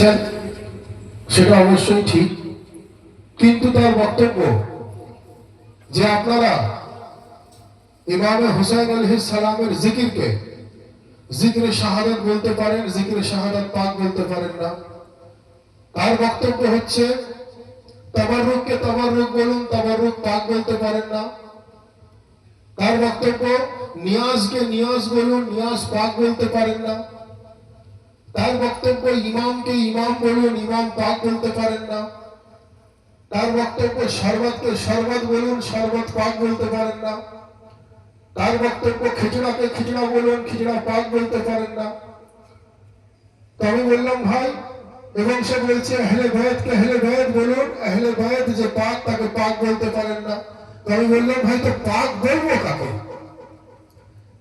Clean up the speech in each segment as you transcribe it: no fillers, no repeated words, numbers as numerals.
লিখেছেন সেটা অবশ্যই ঠিক, কিন্তু তার বক্তব্য যে আপনারা ইমামে হুসাইন আলাইহিস সালামের জিকিরকে জিকরে শাহাদাত বলতে পারেন, জিকরে শাহাদাত পাক বলতে পারেন না। তার বক্তব্য হচ্ছে তাবাররুককে তাবাররুক বলুন, তাবাররুক পাক বলতে পারেন না। তার বক্তব্য নিয়াজকে নিয়াজ বলুন, নিয়াজ পাক বলতে পারেন না। তার বক্তব্য ইমামকে ইমাম বলুন, ইমাম পাক বলতে পারেন না। তার বক্তব্য শরবতকে শরবত বলুন, শরবত পাক বলতে পারেন না। তার বক্তব্য খিচড়াকে খিচড়া বলুন, খিচড়া পাক বলতে পারেন না। তো আমি বললাম ভাই, এবং সে বলছে আহলে বাইতকে আহলে বাইত বলুন, আহলে বাইত যে পাক তাকে পাক বলতে পারেন না। তো আমি বললাম ভাই, তো পাক বলবো কাকে?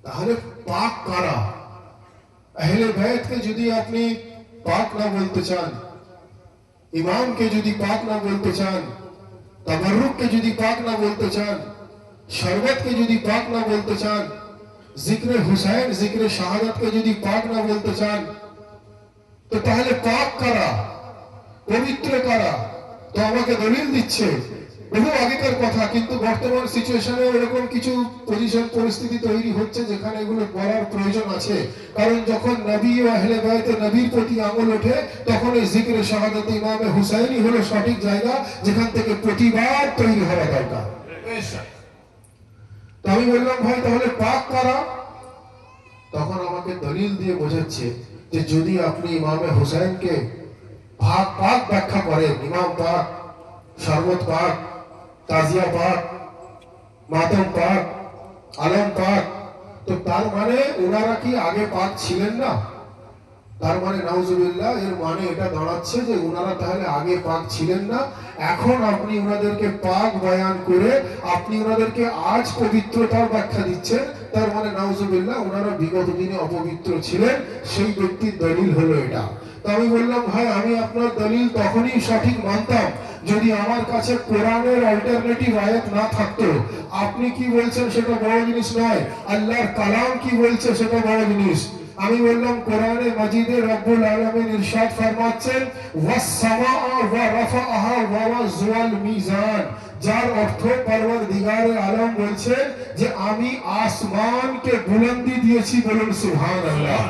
তাহলে পাক কারা? আহলে বাইতকে যদি আপনি পাক না বলতে চান, ইমামকে যদি পাক না বলতে চান, তাবাররুককে যদি পাক না বলতে চান, শরবতকে যদি পাক না বলতে চান, জিকরে হুসাইন জিকরে শাহাদাতকে যদি পাক না বলতে চান, তো তাহলে পাক কারা, পবিত্র কারা? তো আমাকে দলিল দিচ্ছে বহু আগেকার কথা, কিন্তু বর্তমান সিচুয়েশনে এরকম কিছু পজিশন পরিস্থিতি তৈরি হচ্ছে যেখানে এগুলো বলার প্রয়োজন আছে। কারণ যখন নবী ও আহলে বাইতে নবীর প্রতি আঙুল ওঠে, তখন এই জিকরে শাহাদাত ইমামে হুসাইনি হলো সঠিক জায়গা যেখান থেকে প্রতিবাদ তৈরি হওয়া দরকার। তো আমি বললাম ভাই, তাহলে পাক কারা? তখন আমাকে দলিল দিয়ে বোঝাচ্ছে যে যদি আপনি ইমামে হুসাইনকে পাক পাক ব্যাখ্যা করেন, ইমাম পাক, শরবত পাক, তাজিয়া পাক, মাতম পাক, আলম পাক, তো তার মানে ওনারা কি আগে পাক ছিলেন না? তার মানে নাউজুবিল্লাহ, এর মানে এটা দাঁড়াচ্ছে যে ওনারা তাহলে আগে পাক ছিলেন না। এখন আপনি ওনাদেরকে পাক বয়ান করে আপনি ওনাদেরকে আজ পবিত্রতার ব্যাখ্যা দিচ্ছেন, তার মানে নাউজুবিল্লাহ ওনারা বিগত দিনে অপবিত্র ছিলেন, সেই ব্যক্তির দলিল হলো এটা। তো আমি বললাম ভাই, আমি আপনার দলিল তখনই সঠিক মানতাম যদি আমার কাছে কোরআনের অল্টারনেটিভ আয়াত না থাকতো। আপনি কি বলছেন সেটা বড় জিনিস নয়, আল্লাহর কালাম কি বলছে সেটা বড় জিনিস। আমি বললাম কোরআনে মাজিদে রব্বুল আলামিন ইরশাদ ফরমাচ্ছেন ওয়াস সামাআ ওয়া রাফাআহা ওয়া ওয়াজওয়াল মিজান, যার অর্থ পরওয়ারদিগারে আলম বলছেন যে আমি আসমানকে বুলন্দি দিয়েছি, বলুন সুবহানাল্লাহ।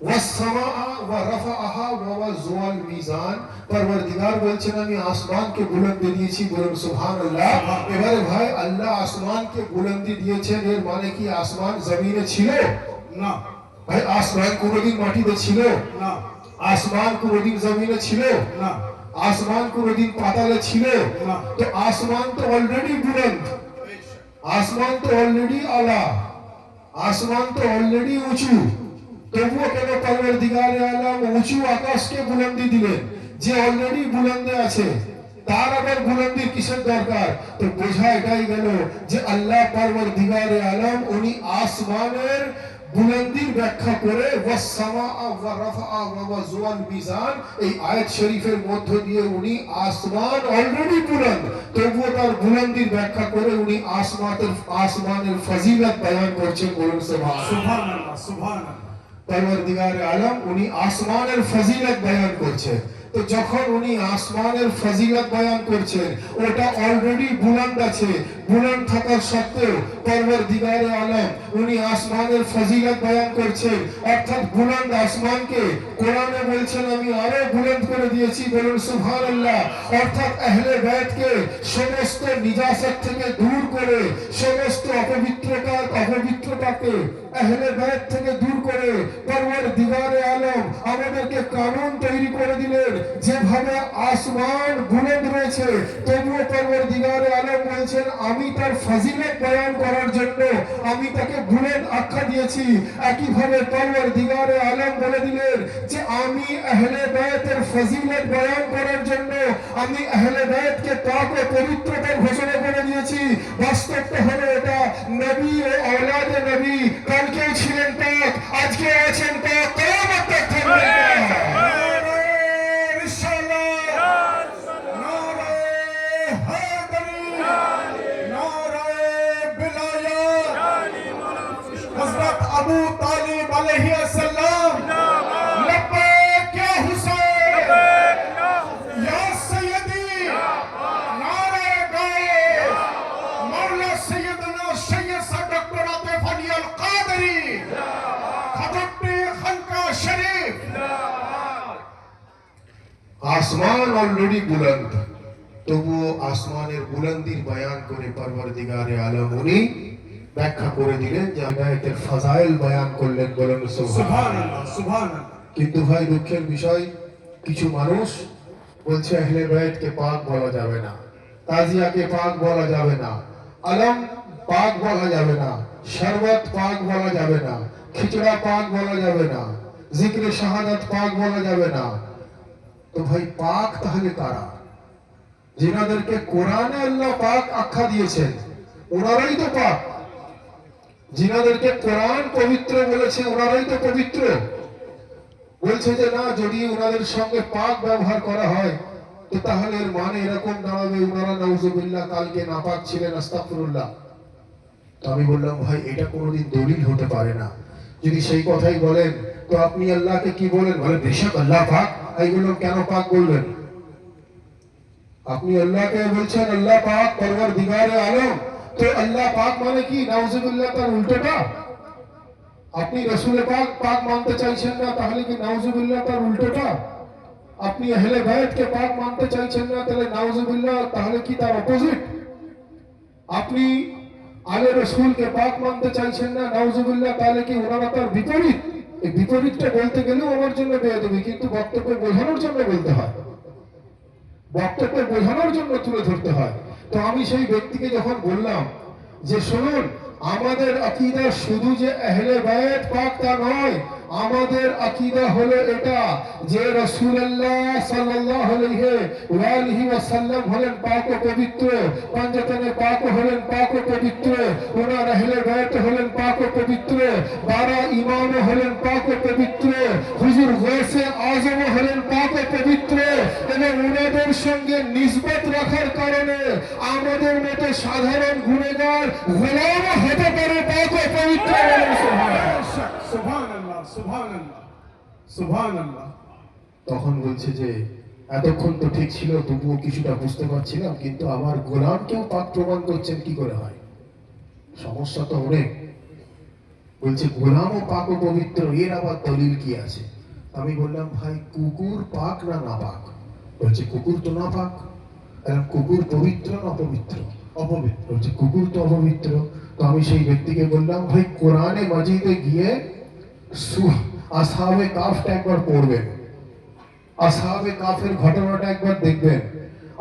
ওয়াস সামাআ ওয়া রাফাআহা ওয়া ওয়াজওয়াল মিজান, পরওয়ারদিগার বলছেন আমি আসমানকে বুলন্দি দিয়েছি, বলুন সুবহানাল্লাহ। এবারে ভাই, আল্লাহ আসমানকে বুলন্দি দিয়েছেন, এর মানে কি আসমান জমিনে ছিল? না ভাই, আসমান কোনদিন মাটিতে ছিল না, আসমান কোনদিন জমিনে ছিল না, আসমান কোনদিন পাতালে ছিল না। তো আসমান তো অলরেডি বুলন্দ, আসমান তো অলরেডি আলা, আসমান তো অলরেডি উঁচু, তবুও কেন পরওয়ারদিগারে আলম উঁচু আকাশকে বুলন্দি দিলেন? যে অলরেডি বুলন্দে আছে তার আবার বুলন্দির কিসের দরকার? তো বোঝা এটাই গেল যে আল্লাহ পরওয়ারদিগারে আলম উনি আসমানের বুলন্দির ব্যাখ্যা করে ওয়াস সামাআ ওয়া রাফাআ ওয়া ওয়াজওয়াল মিজান, এই আয়াত শরীফের মধ্য দিয়ে উনি আসমান অলরেডি বুলন্দ, তবুও তার বুলন্দির ব্যাখ্যা করে উনি আসমানের ফজিলত বয়ান করছেন, বলুন সুবহানাল্লাহ সুবহানাল্লাহ। পরওয়ারদিগারে আলম উনি আসমানের ফজিলত বয়ান করছেন। তো যখন উনি আসমানের ফজিলত বয়ান করছেন, ওটা অলরেডি বুলন্দ আছে, বুলন্দ থাকার সত্ত্বেও পরওয়ারদিগারে আলম উনি আসমানের ফজিলত বয়ান করছেন, অর্থাৎ বুলন্দ আসমানকে কোরআনে বলছেন আমি আরো বুলন্দ করে দিয়েছি, বলুন সুবহানাল্লাহ। অর্থাৎ আহলে বাইতকে সমস্ত নিজাসত থেকে দূর করে, সমস্ত অপবিত্রতাকে আহলে বাইত থেকে দূর করে পরওয়ারদিগারে আলম আমাদেরকে কানুন তৈরি করে দিলেন। যেভাবে আসমান বুলন্দ রয়েছে, তবুও পরওয়ারদিগারে আলম বলছেন আমি তার ফজিলত বয়ান করার জন্য আমি তাকে বুলন্দ আখ্যা দিয়েছি। একইভাবে পরওয়ারদিগারে আলম বলে দিলেন যে আমি আহলে বাইতের ফজিলত বয়ান করার জন্য আমি আহলে বাইতকে পাক ও পবিত্রতার ঘোষণা করে দিয়েছি। বাস্তবটা হলো এটা, নবী ও আওলাদে নবী কালকেও ছিলেন পাক, আজকে আছেন পাক, কিয়ামত তক থাকবেন পাক। अबू तालिब अलैहिस्सलाम लब्बैक या हुसैन, আসমান অলরেডি বুলন্দ, তবুও আসমানের বুলন্দির বয়ান করে পরওয়ারদিগারে আলম উনি ব্যাখ্যা করে দিলেন যে হিদায়াতের ফাজাইল বয়ান করলেন। বলেন সুবহানাল্লাহ সুবহানাল্লাহ। কিন্তু ভাই দুঃখের বিষয়, কিছু মানুষ বলছে আহলে বাইতকে পাক বলা যাবে না, তাজিয়াকে পাক বলা যাবে না, আলম পাক বলা যাবে না, শরবত পাক বলা যাবে না, খিচড়া পাক বলা যাবে না, জিক্রে শাহাদাত পাক বলা যাবে না। তো ভাই পাক তাহলে কারা? যিনাদেরকে কোরআনে আল্লাহ পাক আখ্যা দিয়েছেন ওনারাই তো পাক। যিনাদেরকে কোরআন পবিত্র বলেছে ওনারাই তো পবিত্র। বলছে যে না, যদি ওনাদের সঙ্গে পাক ব্যবহার করা হয় তো তাহলে এর মানে এরকম দাঁড়াবে ওনারা নাউজুবিল্লাহ কালকে নাপাক ছিলেন, আস্তাগফিরুল্লাহ। তো আমি বললাম ভাই এটা কোনোদিন দলিল হতে পারে না। যদি সেই কথাই বলেন তো আপনি আল্লাহকে কি বলেন? বলে বেশক আল্লাহ পাক। এইগুলো কেন পাক বলবেন? আপনি আল্লাহকে বলছেন আল্লাহ পাক পরওয়ারদিগারে আলম, তো আল্লাহ পাক মানে কি নাউজুবিল্লাহ তার উল্টোটা? আপনি রাসূল পাক পাক মানতে চাইছেন না, তাহলে কি নাউজুবিল্লাহ তার উল্টোটা? আপনি আহলে বাইতকে পাক মানতে চাইছেন না, তাহলে নাউজুবিল্লাহ তাহলে কি তার অপোজিট? আপনি আলে রাসূলকে পাক মানতে চাইছেন না, নাউজুবিল্লাহ তাহলে কি ওনারা তার বিপরীত? এই বিপরীতটা বলতে গেলেও আমার জন্য বেয়াদবি, কিন্তু বক্তব্য বোঝানোর জন্য বলতে হয়, বক্তব্য বোঝানোর জন্য তুলে ধরতে হয়। তো আমি সেই ব্যক্তিকে যখন বললাম যে শুনুন, আমাদের আকীদা শুধু যে আহলে বাইত পাক তা নয়, আমাদের আকীদা হলো এটা যে রাসূলুল্লাহ সাল্লাল্লাহু আলাইহি ওয়াসাল্লাম হলেন পাক ও পবিত্র, পাঞ্জাতনে পাক হলেন পাক ও পবিত্র, ওনার আহলে বাইত হলেন পাক ও পবিত্র, 12 ইমাম হলেন পাক ও পবিত্র, হুজুর গৌসে আজম হলেন পাক ও পবিত্র, এবং ওনাদের সঙ্গে নিসবত রাখার কারণে আমাদের মতো সাধারণ গুনাহগার গোলাম হতে পারে পাক ও পবিত্র। সুবহানাল্লাহ সুবহানাল্লাহ সুবহানাল্লাহ। তখন বলছে যে এতক্ষণ তো ঠিক ছিল, তবুও কিছুটা বুঝতে পারছিলাম, কিন্তু আমার গোলামকেও পাক প্রমাণ করছেন কি করে হয়? সমস্যা তো অনেক। বলছে গোলাম ও পাক ও পবিত্র, এর আবার দলিল কি আছে? আমি বললাম ভাই কুকুর পাক না নাপাক? বলছে কুকুর তো নাপাক। কুকুর পবিত্র না অপবিত্র? অপবিত্র। বলছে কুকুর তো অপবিত্র। তো আমি সেই ব্যক্তিকে বললাম ভাই কোরআনে মাজিদে গিয়ে আসহাবে কাফটা একবার পড়বেন, আসহাবে কাফের ঘটনাটা একবার দেখবেন।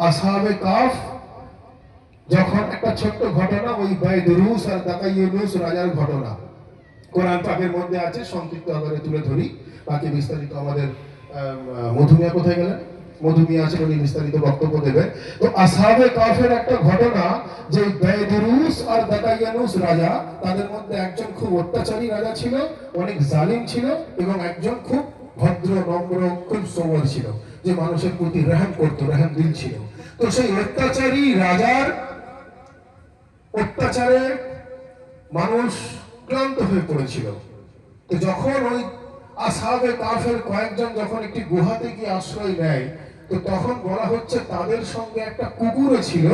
আসহাবে কাফ যখন একটা ছোট্ট ঘটনা, ওই বাইদরুস আর দাকাইয়ুনুস রাজার ঘটনা কোরআন পাকের মধ্যে আছে, সংক্ষিপ্ত আকারে তুলে ধরি, বাকি বিস্তারিত আমাদের মধুমিয়া কোথায় গেলেন? মধুমিয়া আছে, উনি বিস্তারিত বক্তব্য দেবেন। তো আসহাবে কাফের একটা ঘটনা, যে বাইদরুস আর দাকাইয়ুনুস রাজা, তাদের মধ্যে একজন খুব অত্যাচারী রাজা ছিল, অনেক জালিম ছিল, এবং একজন খুব ভদ্র নম্র খুব সবল ছিল, যে মানুষের প্রতি রহম করতো, রহম দিল ছিল। তো সেই অত্যাচারী রাজার অত্যাচারে মানুষ ক্লান্ত হয়ে পড়েছিল। তো যখন ওই আসহাবে কাফের কয়েকজন যখন একটি গুহাতে গিয়ে আশ্রয় নেয়, তো তখন বলা হচ্ছে তাদের সঙ্গে একটা কুকুরও ছিল,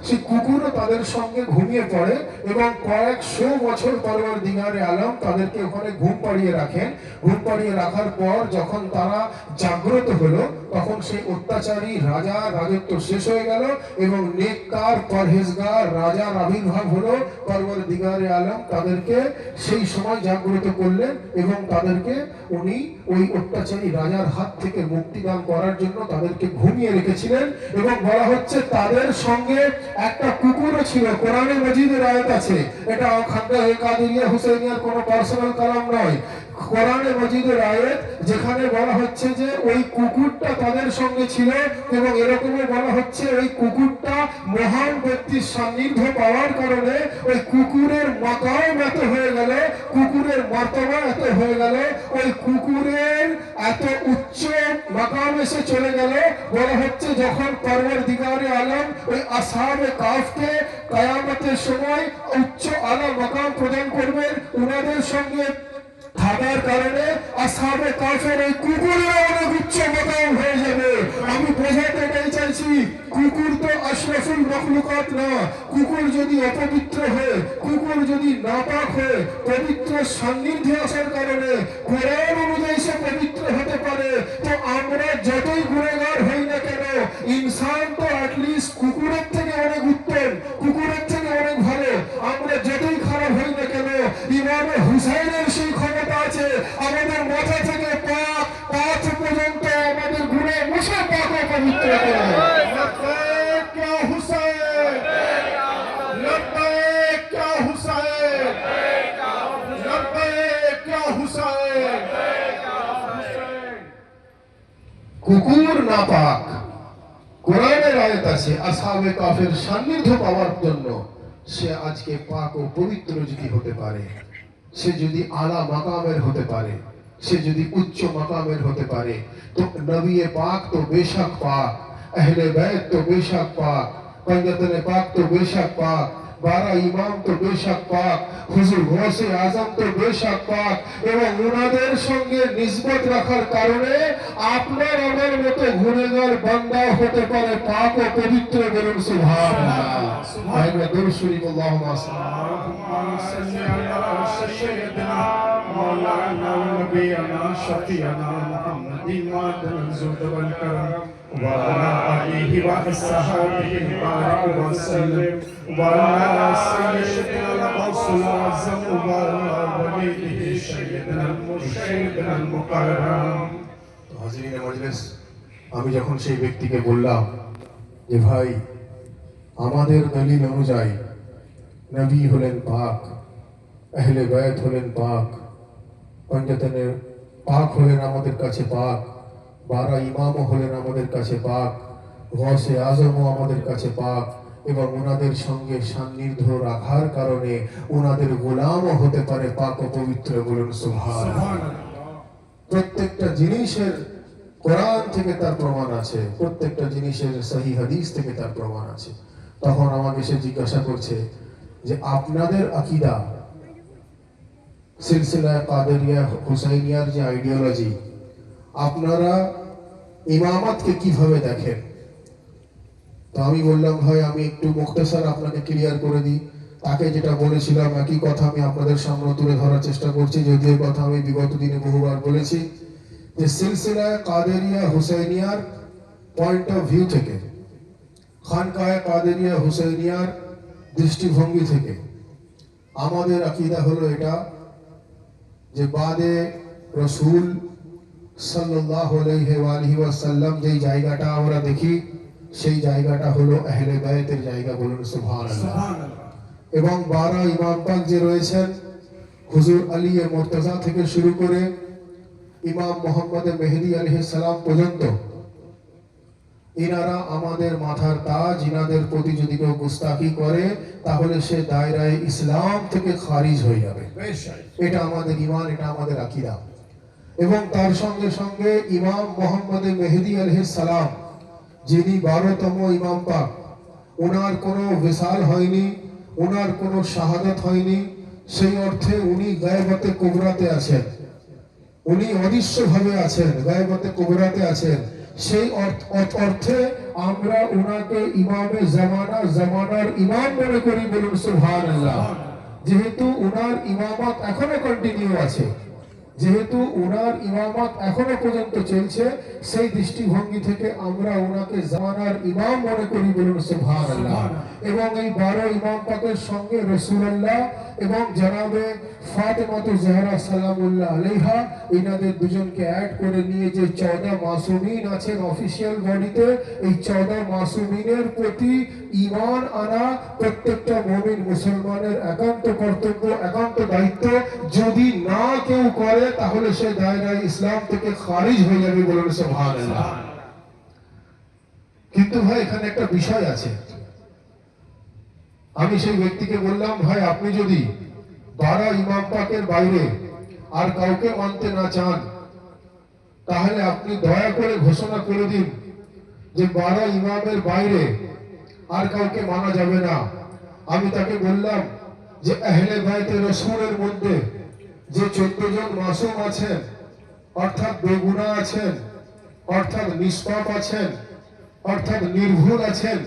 সেই কুকুরও তাদের সঙ্গে ঘুমিয়ে পড়ে, এবং কয়েকশো বছর পরওয়ারদিগারে আলম তাদেরকে ওখানে ঘুম পাড়িয়ে রাখেন। ঘুম পাড়িয়ে রাখার পর যখন তারা জাগ্রত হলো, তখন সেই অত্যাচারী রাজা রাজত্ব শেষ হয়ে গেল, এবং নেককার পরহেজগার রাজার আবির্ভাব হলো। পরওয়ারদিগারে আলম তাদেরকে সেই সময় জাগ্রত করলেন, এবং তাদেরকে উনি ওই অত্যাচারী রাজার হাত থেকে মুক্তিদান করার জন্য তাদেরকে ঘুমিয়ে রেখেছিলেন। এবং বলা হচ্ছে তাদের সঙ্গে একটা কুকুরও ছিল। কোরআনে মাজিদের আয়াত আছে, এটা খাগড়া কাদেরিয়া হুসাইনিয়ার কোনো পার্সোনাল কালাম নয়, কোরআনে মাজিদের আয়াত, যেখানে বলা হচ্ছে যে ওই কুকুরটা তাদের সঙ্গে ছিল, এবং এরকমই বলা হচ্ছে ওই কুকুরটা মহান ব্যক্তির সান্নিধ্য পাওয়ার কারণে ওই কুকুরের মাকাম এত হয়ে গেল, কুকুরের মর্তবা এত হয়ে গেল, ওই কুকুরের এত উচ্চ মাকাম এসে চলে গেল। বলা হচ্ছে যখন পরওয়ারদিগারে আলম ওই আসহাবে কাফকে কিয়ামতের সময় উচ্চ আলা মাকাম প্রদান করবেন, উনাদের সঙ্গে থাকার কারণে আসহাবে কাফের এই কুকুরের অনেক উচ্চ মাকাম হয়ে যাবে। আমি বোঝাতে এটাই চাইছি, কুকুর তো আশরাফুল মখলুকাত না। কুকুর যদি অপবিত্র হয়, কুকুর যদি নাপাক হয়, পবিত্র সান্নিধ্যে আসার কারণে কোরআন অনুযায়ী সে পবিত্র হতে পারে। তো আমরা যতই গুনাহগার হই না কেন, পবিত্র করে। लब्बैक या हुसैन, लब्बैक या हुसैन, लब्बैक या हुसैन। কুকুর নাপাক, কোরআনের আয়াত আছে আসহাবে কাফের সান্নিধ্য পাওয়ার জন্য সে আজকে পাক ও পবিত্র যদি হতে পারে, সে যদি আলা মাকামের হতে পারে, সে যদি উচ্চ মাকামের হতে পারে, তো নবী পাক তো বেশক পাক, আহলে বাইত তো বেশক পাক, पंजतन पाक तो बेशक पाक, 12 ইমাম তো বেশক পাক, হুজুর গৌসে আজম তো বেশক পাক, এবং ওনাদের সঙ্গে নিসবত রাখার কারণে আপনার আমার মতো গুনাহগার বান্দা হতে পারে পাক ও পবিত্র। বলুন সুবহানাল্লাহ। আল্লাহ দরুদ শরীফ আল্লাহুম্মা صل على سيدنا مولانا ونبينا شفيعنا محمد معدن الزهد والكرم وعلى آله وصحبه وبارك وسلم وعلى سيدنا الغوث الأعظم وعلى وليه سيدنا المرشد المكرم। হাজিরিন মজলিস, আমি যখন সেই ব্যক্তিকে বললাম যে ভাই আমাদের দলিল অনুযায়ী নবী হলেন পাক, আহলে বায়ত হলেন পাক, পঞ্জতনের পাক হলেন আমাদের কাছে পাক, 12 ইমামও হলেন আমাদের কাছে পাক, গৌসে আজমও আমাদের কাছে পাক, এবং ওনাদের সঙ্গে সান্নিধ্য রাখার কারণে ওনাদের গোলামও হতে পারে পাক ও পবিত্র। বলুন সুবহানাল্লাহ। প্রত্যেকটা জিনিসের কোরআন থেকে তার প্রমাণ আছে, প্রত্যেকটা জিনিসের সহিহ হাদিস থেকে তার প্রমাণ আছে। তখন আমাকে সে জিজ্ঞাসা করছে যে আপনাদের আকীদা সিলসিলা কাদেরিয়া হুসাইনিয়ার যে আইডিওলজি, আপনারা ইমামতকে কিভাবে দেখেন? তো আমি বললাম ভাই আমি একটু মুখতাসার আপনাকে ক্লিয়ার করে দিই। তাকে যেটা বলেছিলাম একই কথা আমি আপনাদের সামনে তুলে ধরার চেষ্টা করছি, যদিও কথা আমি বিগত দিনে বহুবার বলেছি যে সিলসিলা কাদেরিয়া হুসাইনিয়ার পয়েন্ট অফ ভিউ থেকে, খানকায়ে কাদেরিয়া হুসাইনিয়ার দৃষ্টিভঙ্গি থেকে আমাদের আকীদা হলো এটা যে বাদে রাসূল সাল্লাল্লাহু আলাইহি ওয়া আলিহি ওয়াসাল্লাম যেই জায়গাটা আমরা দেখি সেই জায়গাটা হলো আহলে বাইতের জায়গা। বলুন সুবহানাল্লাহ। এবং 12 ইমাম পাক যে রয়েছেন, হুজুর আলী মুর্তজা থেকে শুরু করে ইমাম মোহাম্মদ মেহেদী আলাইহিস সালাম পর্যন্ত, ইনারা আমাদের মাথার তাজ। ইনাদের প্রতি যদি কেউ গুস্তাখি করে তাহলে সে দায়রায়ে ইসলাম থেকে খারিজ হয়ে যাবে। এটা আমাদের ঈমান, এটা আমাদের আকীদা। এবং তার সঙ্গে সঙ্গে ইমাম মোহাম্মদ মেহেদী আলাইহিস সালাম যিনি 12তম ইমাম পাক, ওনার কোনো বিসাল হয়নি, ওনার কোনো শাহাদাত হয়নি, সেই অর্থে উনি গায়বাতে কুবরাতে আছেন, উনি অদৃশ্যভাবে আছেন, গায়বাতে কুবরাতে আছেন। সেই অর্থে আমরা ওনাকে ইমামে জামানার ইমাম মনে করি। বলুন সুবহানাল্লাহ। যেহেতু ওনার ইমামত এখনো কন্টিনিউ আছে, যেহেতু ওনার ইমামত এখনো পর্যন্ত চলছে, সেই দৃষ্টিভঙ্গি থেকে আমরা ওনাকে জামানার ইমাম মনে করি। বলুন সুবহানাল্লাহ। এবং এই 12 ইমাম পাকের সঙ্গে রাসূলুল্লাহ এবং জনাবে ফাতেমাতু জাহরা সালামুল্লাহ আলাইহা, ইনাদের দুজনকে অ্যাড করে নিয়ে যে 14 মাসুমিন আছেন অফিশিয়াল বডিতে, এই 14 মাসুমিনের প্রতি ঈমান আনা প্রত্যেকটা মুমিন মুসলমানের একান্ত কর্তব্য, একান্ত দায়িত্ব। যদি না কেউ করে তাহলে সে দায়রায়ে ইসলাম থেকে খারিজ হয়ে যাবে। বলুন সুবহানাল্লাহ। কিন্তু ভাই এখানে একটা বিষয় আছে। আমি সেই ব্যক্তিকে বললাম ভাই আপনি যদি 12 ইমাম পাকের বাইরে আর কাউকে মানতে না চান তাহলে আপনি দয়া করে ঘোষণা করে দিন যে 12 ইমামের বাইরে আর কাউকে মানা যাবে না। আমি তাকে বললাম যে আহলে বাইতে রাসূলের মধ্যে যে 14 জন মাসুম আছেন, অর্থাৎ বেগুনাহ আছেন, অর্থাৎ নিষ্পাপ আছেন, অর্থাৎ নির্ভুল আছেন,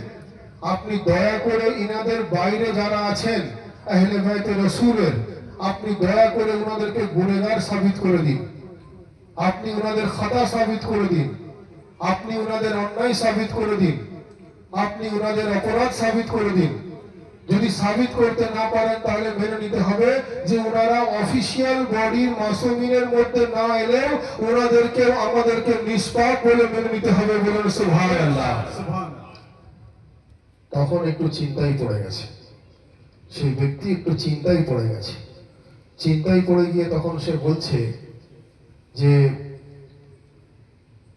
আপনি দয়া করে ইনাদের বাইরে যারা আছেন আহলে বাইতে রাসূলের, আপনি দয়া করে ওনাদেরকে গুনাহগার সাবিত করে দিন, আপনি ওনাদের খাতা সাবিত করে দিন, আপনি ওনাদের অন্যায় সাবিত করে দিন, আপনি ওনাদের অপরাধ সাবিত করে দিন। যদি সাবিত করতে না পারেন তাহলে মেনে নিতে হবে যে ওনারা অফিসিয়াল বডির মাসুমিনের মধ্যে না এলেও ওনাদেরকে আমাদেরকে নিষ্পাপ বলে মেনে নিতে হবে। বলুন সুবহানাল্লাহ। তখন একটু চিন্তায় পড়ে গেছে, সেই ব্যক্তি একটু চিন্তায় পড়ে গেছে। চিন্তায় পড়ে গিয়ে তখন সে বলছে যে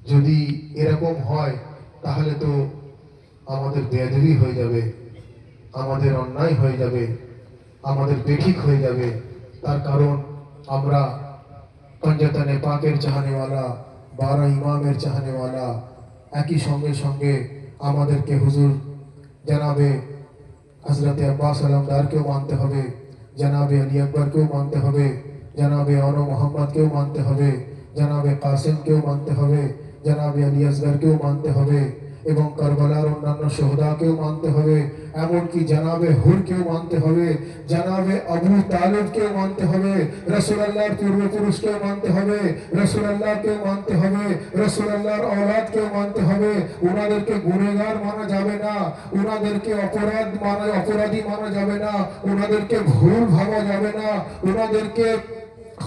যদি এরকম হয় তাহলে তো আমাদের বেয়াদবি হয়ে যাবে, আমাদের অন্যায় হয়ে যাবে, আমাদের বেঠিক হয়ে যাবে। তার কারণ আমরা পঞ্জতনে পাকের চাহনেওয়ালা, 12 ইমামের চাহনেওয়ালা, একই সঙ্গে সঙ্গে আমাদেরকে হুজুর জনাবে হজরতে আব্বাস আলমদারকেও মানতে হবে, জনাবে আলী আকবরকেও মানতে হবে, জনাবে আনো মোহাম্মদকেও মানতে হবে, জনাবে কাসিমকেও মানতে হবে, জনাবে আলী আসগরকেও মানতে হবে এবং কারবালার অন্যান্য শহীদাকেও মানতে হবে, এমনকি জনাবে হুরকেও মানতে হবে, জনাবে আবু তালিবকেও মানতে হবে, রাসূলুল্লাহর পূর্বপুরুষকেও মানতে হবে, রাসূলুল্লাহকেও মানতে হবে, রাসূলুল্লাহর औलादকেও মানতে হবে। ওনাদেরকে গুনাহগার মানা যাবে না, ওনাদেরকে অপরাধী মানা যাবে না, ওনাদেরকে ভুল ভাবা যাবে না, ওনাদেরকে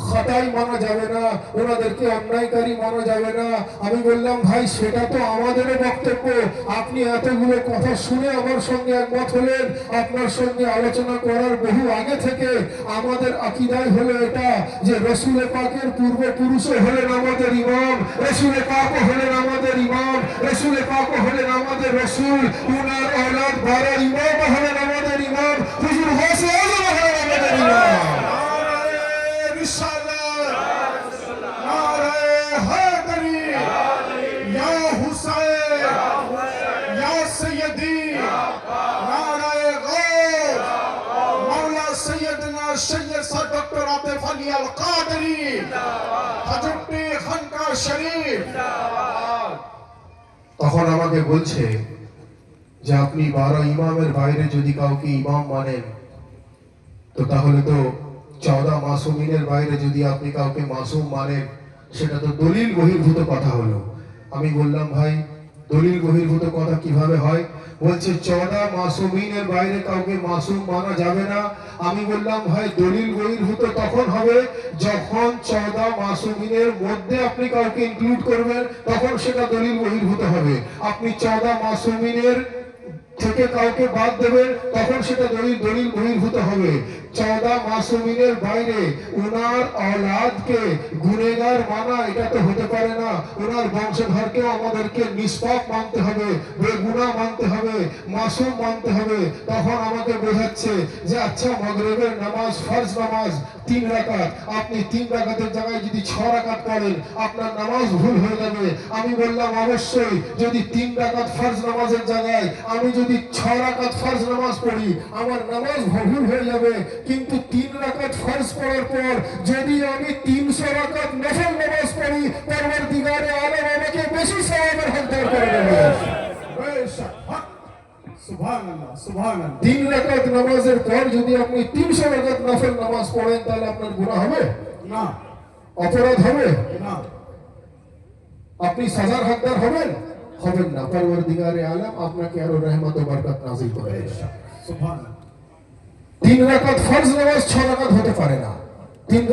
খতাই মানা যাবে না, ওনাদেরকে অন্যায়কারী মানা যাবে না। আমি বললাম ভাই সেটা তো আমাদেরও বক্তব্য, আপনি এতগুলো কথা শুনে আমার সঙ্গে একমত হলেন, আপনার সঙ্গে আলোচনা করার বহু আগে থেকে আমাদের আকীদায় হলো এটা যে রাসূল পাকের পূর্বপুরুষও হলেন আমাদের ইমাম, রাসূল পাকও হলেন আমাদের ইমাম, রাসূল পাকও হলেন আমাদের রাসূল, উনার औलाद 12 ইমাম হলেন আমাদের ইমাম, হুজুর গাউসে আজম হলেন আমাদের ইমাম। डॉक्टर आतिफ अली अल कादरी हजरती खानका शरीफ। তখন আমাকে বলছে যে আপনি 12 ইমামের বাইরে যদি কাউকে ইমাম মানেন তো তাহলে তো 14 মাসুমিনের বাইরে যদি আপনি কাউকে মাসুম মানেন সেটা তো দলিল বহির্ভূত কথা হলো। আমি বললাম ভাই দলিল বহির্ভূত কথা কিভাবে হয়? বলছে 14 মাসুমিনের বাইরে কাউকে মাসুম মানা যাবে না। আমি বললাম ভাই দলিল বহির্ভূত তখন হবে যখন 14 মাসুমিনের মধ্যে আপনি কাউকে ইনক্লুড করবেন, তখন সেটা দলিল বহির্ভূত হবে। আপনি 14 মাসুমিনের থেকে কাউকে বাদ দেবেন তখন সেটা দলিল বহির্ভূত হবে। 14 মাসুমিনের বাইরে উনার औलादকে গুনাহগার মানা এটা তো হতে পারে না। উনার বংশধরকেও আমাদেরকে নিষ্পাপ মানতে হবে, বেগুনাহ মানতে হবে, মাসুম মানতে হবে। তখন আমাকে বোঝাচ্ছে যে আচ্ছা মাগরিবের নামাজ ফরজ নামাজ 3 রাকাত, আপনি 3 রাকাতের জায়গায় যদি 6 রাকাত পড়েন আপনার নামাজ ভুল হয়ে যাবে। আমি বললাম অবশ্যই যদি 3 রাকাত ফরজ নামাজের জায়গায় আমি যদি 6 রাকাত ফরজ নামাজ পড়ি আমার নামাজ ভুল হয়ে যাবে, কিন্তু 3 রাকাত ফরজ পড়ার পর যদি আমি 300 রাকাত নফল নামাজ পড়ি পরওয়ারদিগারে আলম আমাকে বেশি সওয়াবের হকদার করে দেবে। बेशक हक सुभान अल्लाह। 3 রাকাত নামাজের পর যদি আপনি 300 রাকাত নফল নামাজ পড়েন তাহলে আপনার গুনাহ হবে না, অপরাধ হবে না, আপনি সাজার হকদার হবেন না। পরওয়ারদিগারে আলম আপনাকে আরো রহমত ও বরকত নাযিল করে দেবে। सुभान 3 রাকাত ফরজ নামাজ 6 রাকাত হতে পারে না, 3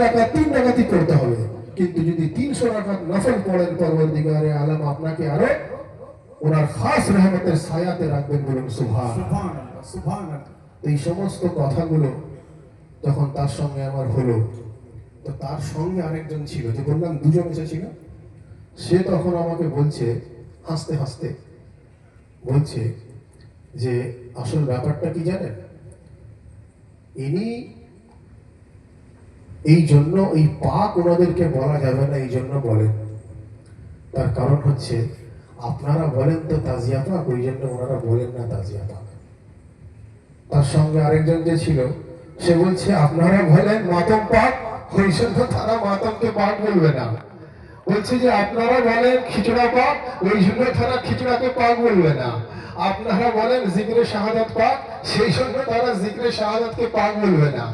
রাকাতই পড়তে হবে। কিন্তু যদি 300 রাকাত নফল পড়েন পরওয়ারদিগারে আলম আপনাকে আরো ওনার খাস রহমতের ছায়াতে রাখবেন। বলুন সুবহান। सुभान এই সমস্ত কথাগুলো যখন তার সঙ্গে আমার হলো তো তার সঙ্গে আরেকজন ছিল, যে বললাম দুজন এসেছিল, সে তখন আমাকে বলছে হাসতে হাসতে বলছে যে আসল ব্যাপারটা কি জানেন, ইনি এই জন্য এই পাক ওনাদেরকে বলা যাবে না এই জন্য বলেন, তার কারণ হচ্ছে আপনারা বলেন তো তাজিয়া পাক, ওই জন্য ওনারা বলেন না তাজিয়া পাক। তার সঙ্গে আরেকজন যে ছিল সে বলছে আপনারা বলেন মাতম পাক, ওই জন্য তারা মাতমকে পাক বলবে না। বলছে যে আপনারা বলেন খিচড়া পাক, ওই জন্য তারা খিচড়াকে পাক বলবে না। আপনারা বলেন জিকরে শাহাদাত পাক, সেই জন্য তারা জিকরে শাহাদাতকে পাক বলবে না।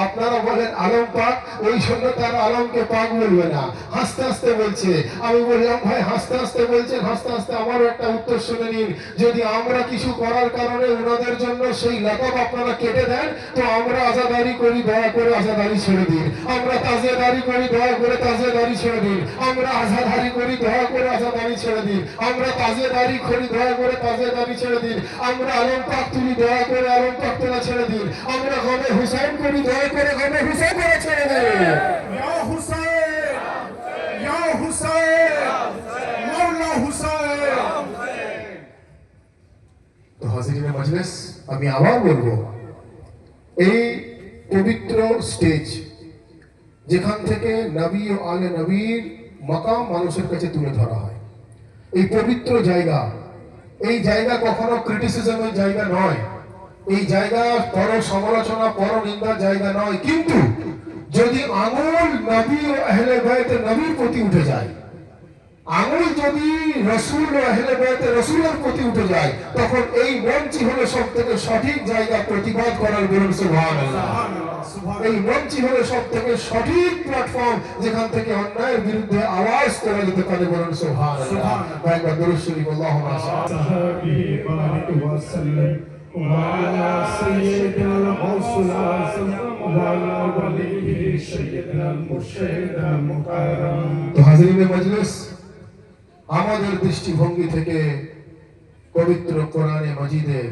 আপনারা বলেন আলম পাক, ওই জন্য তারা আলমকে পাক বলবে না। হাসতে হাসতে বলছে। আমি বললাম ভাই হাসতে হাসতে বলছেন, হাসতে হাসতে আমারও একটা উত্তর শুনে নিন। যদি আমরা কিছু করার কারণে ওনাদের জন্য সেই লাকাব আপনারা কেটে দেন, তো আমরা আজাদারি করি, দয়া করে আজাদারি ছেড়ে দিন। আমরা তাজিয়াদারি করি, দয়া করে তাজিয়াদারি ছেড়ে দিন। আমরা আজাদারি করি, দয়া করে আজাদারি ছেড়ে দিন। আমরা তাজিয়াদারি করি, দয়া করে তাজিয়াদারি ছেড়ে দিন। আমরা আলম পাক তুলি, দয়া করে আলম পাক তোলা ছেড়ে দিন। আমরা গমে হুসাইন করি, দয়া করে গমে হুসাইন করে ছেড়ে দিন। या हुसैन, या हुसैन, मौला हुसैन। তো হাজিরিনে মজলিস, আমি আবার বলবো, এই পবিত্র স্টেজ যেখান থেকে নবী ও আলে নবীর মাকাম মানুষের কাছে তুলে ধরা হয়, এই পবিত্র জায়গা, এই জায়গা কখনো ক্রিটিসিজমের জায়গা নয়, এই জায়গা পর সমালোচনা, পর নিন্দার জায়গা নয়। কিন্তু যদি আঙুল নবী ও আহলে বাইতে নবীর প্রতি উঠে যায়, আঙুল যদি রসুল ও আহলে বাইতে রসুলের প্রতি উঠে যায়, তখন এই মঞ্চই হলো সব থেকে সঠিক জায়গা প্রতিবাদ করার। বলুন সুবহানাল্লাহ। এই মঞ্চই হলো সব থেকে সঠিক প্ল্যাটফর্ম যেখান থেকে অন্যায়ের বিরুদ্ধে আওয়াজ তোলা যেতে পারে। বলুন সুবহানাল্লাহ। একবার দরুদ শরীফ আল্লাহুম্মা صحابه بارك وسلم وعلى سيدنا الرسول وعلى وليه سيدنا المرشد المكرم। তো হাজিরিনে মজলিস, আমাদের দৃষ্টিভঙ্গি থেকে পবিত্র কোরআনে মাজিদে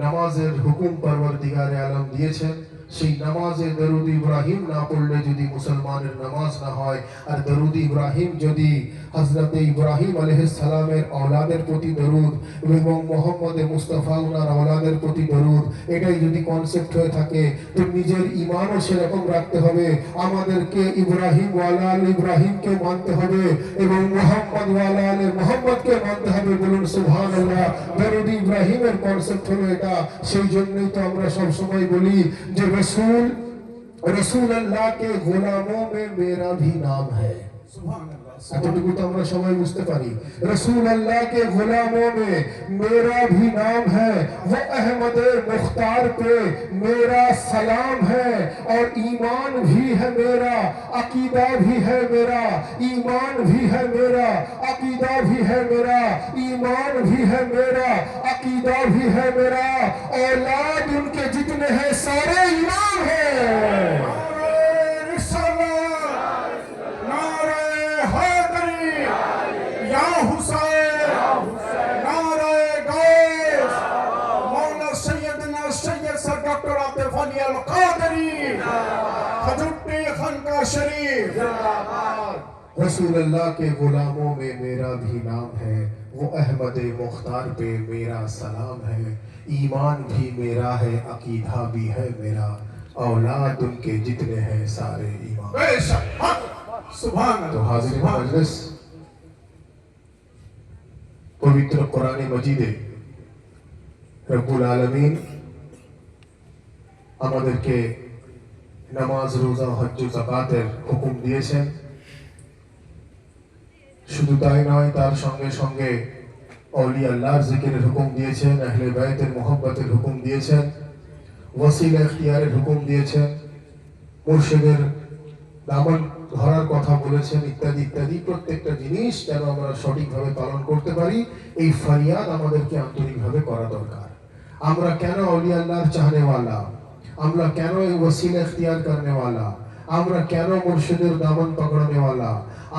নামাজের হুকুম পরওয়ারদিগারে আলম দিয়েছেন। সেই নামাজে দরুদ ইব্রাহিম না পড়লে যদি মুসলমানের নামাজ না হয়, আর দরুদ ইব্রাহিম যদি হযরত ইব্রাহিম আলাইহিস সালামের আওলাদের প্রতি দরুদ এবং মুহাম্মদ মুস্তাফা ওনার আওলাদের প্রতি দরুদ, এটাই যদি কনসেপ্ট হয়ে থাকে, তো নিজের ঈমানও সেরকম রাখতে হবে। আমাদেরকে ইব্রাহিম ওয়ালা আল ইব্রাহিমকে মানতে হবে এবং মুহাম্মদ ওয়ালা আল মুহাম্মদকে মানতে হবে। বলুন সুবহানাল্লাহ। দরুদ ইব্রাহিমের কনসেপ্ট হলো এটা। সেই জন্যই তো আমরা সব সময় বলি যে रसूल अल्लाह के गुलामों में मेरा भी नाम है। এতটুকু তো আমরা সবাই বুঝতে পারি। रसूल अल्लाह के गुलामों में मेरा भी नाम है, वो अहमद मुख्तार पे मेरा सलाम है। और ईमान भी है मेरा, अकीदा भी है मेरा। ईमान भी है मेरा, अकीदा भी है मेरा। ईमान भी है मेरा, अकीदा भी है मेरा। औलाद उनके जितने हैं सारे ईमान है। रसूल अल्लाह के गुलामों में मेरा भी नाम है, वो अहमद मुख्तार पे मेरा सलाम है। ईमान भी मेरा है, अकीदा भी है मेरा। औलाद उनके जितने हैं सारे ईमान। तो हाजिर मजलिस, पवित्र कुरान मजीदे रब्बुल आलमीन আমাদেরকে নামাজ, রোজা, হজ্জ, যাকাতের হুকুম দিয়েছেন। শুধু তাই নয়, তার সঙ্গে সঙ্গে আউলিয়া আল্লাহর জিকিরের হুকুম দিয়েছেন, আহলে বাইতের মুহাব্বতের হুকুম দিয়েছেন, ওয়াসিলা ইখতিয়ারের হুকুম দিয়েছেন, মুর্শিদের দামন ধরার কথা বলেছেন, ইত্যাদি ইত্যাদি। প্রত্যেকটা জিনিস যেন আমরা সঠিকভাবে পালন করতে পারি, এই ফরিয়াদ আমাদেরকে আন্তরিকভাবে করা দরকার। আমরা কেন আউলিয়া আল্লাহর চাহনেওয়ালা, আমরা কেন এই ওয়াসিলা ইখতিয়ার করনেওয়ালা, আমরা কেন মুর্শিদের দামন পকড়নেওয়ালা,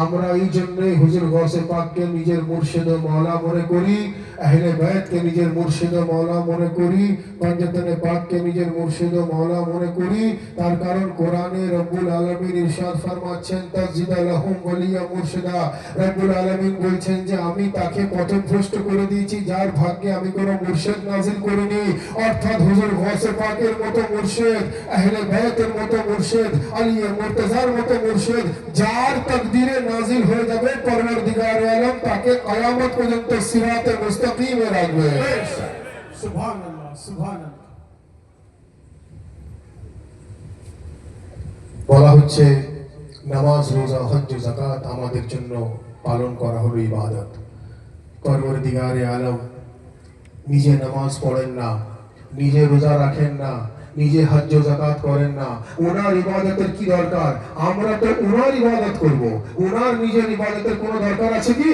আমরা এই জন্যই হুজুর গৌসে পাককে নিজের মুর্শিদ ও মাওলা মনে করি, আহলে বাইতকে নিজের মুর্শিদ ও মাওলা মনে করি, পাঞ্জাতনে পাককে নিজের মুর্শিদ ও মাওলা মনে করি। তার কারণ কোরআনে রব্বুল আলামিন ইরশাদ ফরমাচ্ছেন, তাজিদা লাহুম ওয়ালিয়া মুর্শিদা। রব্বুল আলামিন বলছেন যে আমি তাকে পথভ্রষ্ট করে দিয়েছি যার ভাগ্যে আমি কোনো মুর্শিদ নাজিল করিনি। অর্থাৎ হুজুর গৌসে পাকের মতো মুর্শিদ, আহলে বাইতের মতো মুর্শিদ, আলী মুর্তজার মতো মুর্শিদ যার তাকদীরে নাজিল হয়ে যাবে, পরওয়ারদিগার আলম তাকে কিয়ামত পর্যন্ত সিরাতে মুস্তাকিমে রাখবে। সুবহানাল্লাহ, সুবহানাল্লাহ। বলা হচ্ছে নামাজ রোজা হজ যাকাত আমাদের জন্য পালন করা হলো ইবাদত। পরওয়ারদিগারে আলম নিজে নামাজ পড়েন না, নিজে রোজা রাখেন না, নিজে হজ যাকাত করেন না, ওনার ইবাদতের কি দরকার? আমরা তো ওনার ইবাদত করব, ওনার নিজের ইবাদতের কোনো দরকার আছে কি?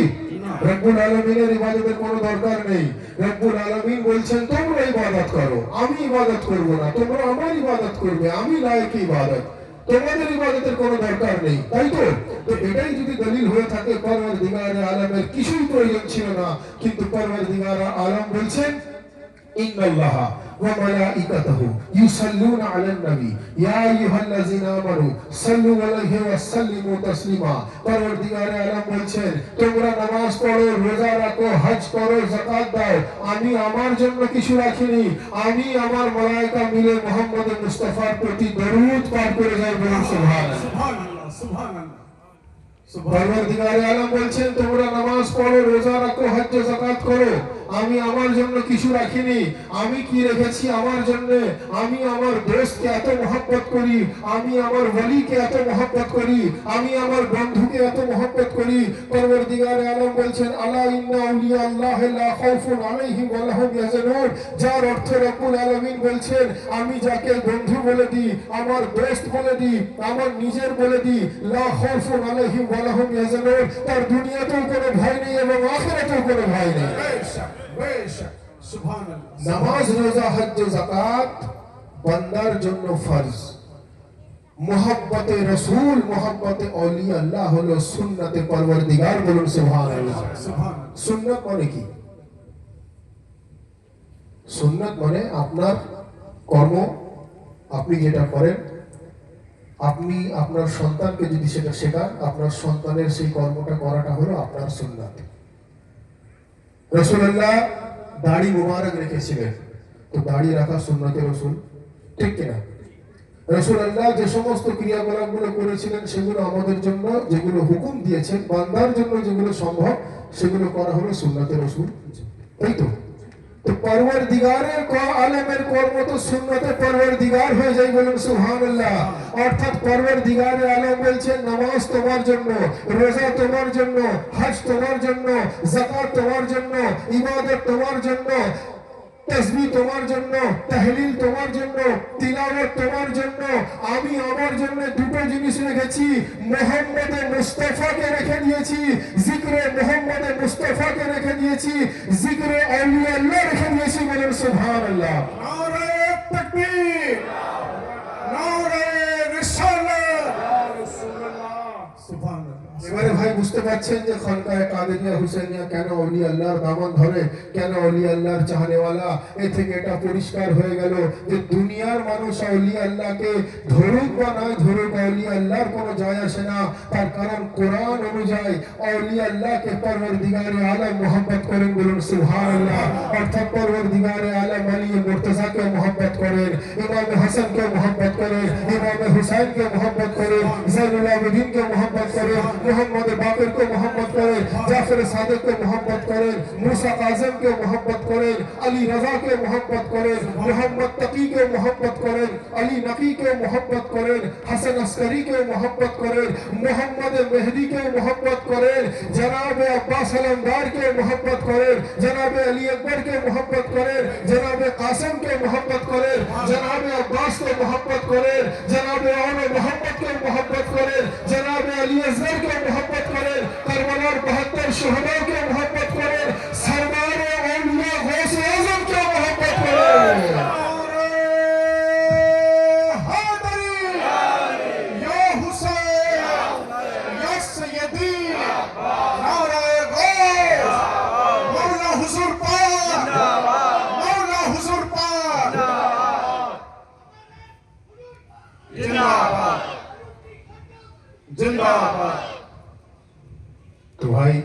রব্বুল আলামিনের ইবাদতের কোনো দরকার নেই। রব্বুল আলামিন বলছেন তোমরা ইবাদত করো, আমি ইবাদত করব না, তোমরা আমার ইবাদত করবে, আমি লায়েক ইবাদত, তোমাদের ইবাদতের কোনো দরকার নেই। তাই তো? তো এটাই যদি দলিল হয়ে থাকে পরওয়ারদিগারে আলমের কিছুই প্রয়োজন ছিল না, কিন্তু পরওয়ারদিগারে আলম বলছেন ইন্নাল্লাহা ওয়া মালাইকাতাহু ইউসাল্লুনা আলান নবী ইয়া আইয়ুহাল্লাযিনা আমানু সাল্লু আলাইহি ওয়া সাল্লিমু তাসলিমা। পরওয়ারদিগারে আলম বলছেন তোমরা নামাজ পড়ো, রোজা রাখো, হজ করো, যাকাত দাও, আমি আমার জন্য কিছু রাখিনি, আমি আমার মালায়েকা মিলে মুহাম্মদ মুস্তাফার প্রতি দরুদ পাঠ করে যাই, বলুন সুবহানাল্লাহ। সুবহানাল্লাহ, সুবহানাল্লাহ, পরওয়ারদিগারে আলম বলছেন তোমরা নামাজ পড়ো, রোজা রাখো, হজ যাকাত করো, আমি আমার জন্য কিছু রাখিনি, আমি কি রেখেছি আমার জন্য? আমি আমার দোস্তকে এত মহব্বত করি, আমি আমার ওয়ালিকে এত মহব্বত করি, আমি আমার বন্ধুকে এত মহব্বত করি। পরওয়ারদিগারে আলম বলছেন আলা ইন্না আউলিয়া আল্লাহি লা খাউফুন আলাইহিম ওয়া লাহুম ইয়াহজানুন, যার অর্থ রব্বুল আলামিন বলছেন আমি যাকে বন্ধু বলে দিই, আমার দোস্ত বলে দিই, আমার নিজের বলে দিই, লা খাউফুন আলাইহিম ওয়া লাহুম ইয়াহজানুন, তার দুনিয়াতেও কোনো ভয় নেই এবং আখিরাতেও কোনো ভয় নেই। বেশক, বেশক, সুবহানাল্লাহ। নামাজ রোজা হজ যাকাত বান্দার জন্য ফরজ, মোহাব্বতে রসুল মোহাব্বতে আউলিয়া আল্লাহ হলো সুন্নতে পরওয়ারদিগার, বলুন সুবহানাল্লাহ। সুবহানাল্লাহ। সুন্নাত মানে কি? সুন্নাত মানে আপনার কর্ম, আপনি যেটা করেন, আপনি আপনার সন্তানকে যদি সেটা শেখান, আপনার সন্তানের সেই কর্মটা করাটা হলো আপনার সুন্নাত। রাসূলুল্লাহ দাড়ি মুবারক রেখেছিলেন, তো দাড়ি রাখা সুন্নতে রসুল, ঠিক কিনা? রাসূলুল্লাহ যে সমস্ত ক্রিয়াকলাপগুলো করেছিলেন সেগুলো আমাদের জন্য, যেগুলো হুকুম দিয়েছেন বান্দার জন্য যেগুলো সম্ভব সেগুলো করা হলো সুন্নতে রসুল, তাই তো? তো পরওয়ারদিগারের আলমের কর্ম তো সুন্নতে পরওয়ারদিগার হয়ে যায়, বলুন সুবহানাল্লাহ। অর্থাৎ পরওয়ারদিগারে আলম বলছেন নামাজ তোমার জন্য, রোজা তোমার জন্য, হজ তোমার জন্য, যাকাত তোমার জন্য, ইবাদত তোমার জন্য, তাসবিহ তোমার জন্য, তাহলিল তোমার জন্য, তিলাওয়াত তোমার জন্য, আমি আমার জন্য দুটো জিনিস রেখেছি, মুহাম্মদে মুস্তাফাকে রেখে দিয়েছি, জিকরে মুহাম্মদে মুস্তাফাকে রেখে দিয়েছি, জিকরে আউলিয়া আল্লাহ রেখে দিয়েছি, বলেন সুবহানাল্লাহ। নারে তাকবীর, নারে রিসালাত, ইয়া রাসূলুল্লাহ, সুবহানাল্লাহ। এবারে ভাই বুঝতে পারছেন যে খানকায়ে কাদেরিয়া হুসাইনিয়া কেন আউলিয়া আল্লাহর দামন ধরে, কেন আউলিয়া আল্লাহর চাহনেওয়ালা। এ থেকে এটা পরিষ্কার হয়ে গেল যে দুনিয়ার মানুষ আউলিয়া আল্লাহকে ধরুক বা না ধরুক, আউলিয়া আল্লাহর কোনো যায় আসে না। তার কারণ কোরআন অনুযায়ী আউলিয়া আল্লাহকে পরওয়ারদিগারে আলম মোহাব্বত করেন, বলুন সুবহানাল্লাহ। অর্থাৎ পরওয়ারদিগারে আলম আলী মুর্তজাকে মোহাব্বত করেন, ইমাম হাসানকে মোহাব্বত করেন, ইমাম হুসাইনকে মোহাব্বত করেন, জাইনুল আবেদিনকে মোহাব্বত করেন, मोहम्मद बाकर को मोहब्बत करें, जाफर सादिक को मोहब्बत करें, मूसा काज़िम के मोहब्बत करें, अली रजा के मोहब्बत करें, मोहम्मद तकी के मोहब्बत करें, अली नकी के मोहब्बत करें, हसन अस्करी के मोहब्बत करें, मोहम्मद मेहदी के मोहब्बत करें, जनाब अब्बास अलमदार के मोहब्बत करें, जनाब अली अकबर के मोहब्बत करें, जनाब कासिम के मोहब्बत करें, जनाब अब्बास के मोहब्बत करें, जनाब मोहम्मद के मोहब्बत करें, जनाब अली असगर के मोहब्बत करें, करबलार 72 शहीदों के मोहब्बत करें, सरदार औलिया गौस आजम के मोहब्बत करें। हैदरी, या हुसैन, या सैयदी, नारे गौस, मौला हुजूर पाक, मौला हुजूर पाक, जिंदाबाद, जिंदाबाद। तो भाई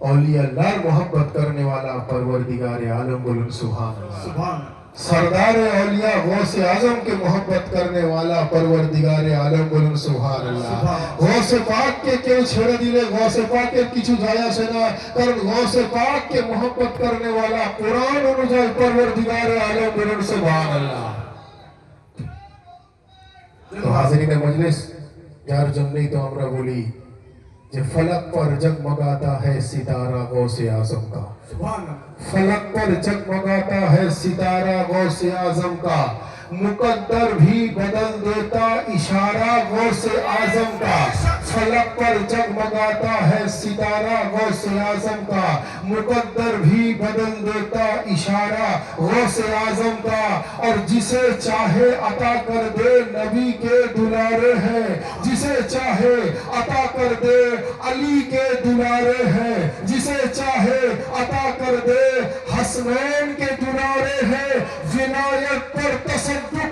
औलिया अल्लाह मोहब्बत करने वाला परवरदिगार आलम, बोलो सुभान अल्लाह। सुभान सरदार औलिया गौस आजम के मोहब्बत करने वाला परवरदिगार आलम, बोलो सुभान अल्लाह। गौस पाक के क्यों छेड़ दिले, गौस पाक के किछु যায় আসে না, কারণ गौस पाक के मोहब्बत करने वाला कुरान অনুযায়ী परवरदिगार आलम, बोलो सुभान अल्लाह। तो हाजिरीन मजलिस, যার জন্যই তো আমরা বলি যে फलक पर जगमगाता है सितारा गौसे आजम का, सुभान अल्लाह। फलक पर जगमगाता है सितारा गौसे आजम का, मुकद्दर भी बदल देता इशारा गौसे आजम का। फलक पर जगमगाता है सितारा गौसे आजम का, मुकद्दर भी बदल देता इशारा गौसे आजम का। और जिसे चाहे अता कर दे नबी के दुलारे हैं, जिसे चाहे अता कर दे अली के दुलारे हैं, जिसे चाहे अता कर दे हसनैन के दुलारे हैं। विनायत पर तसद्दुक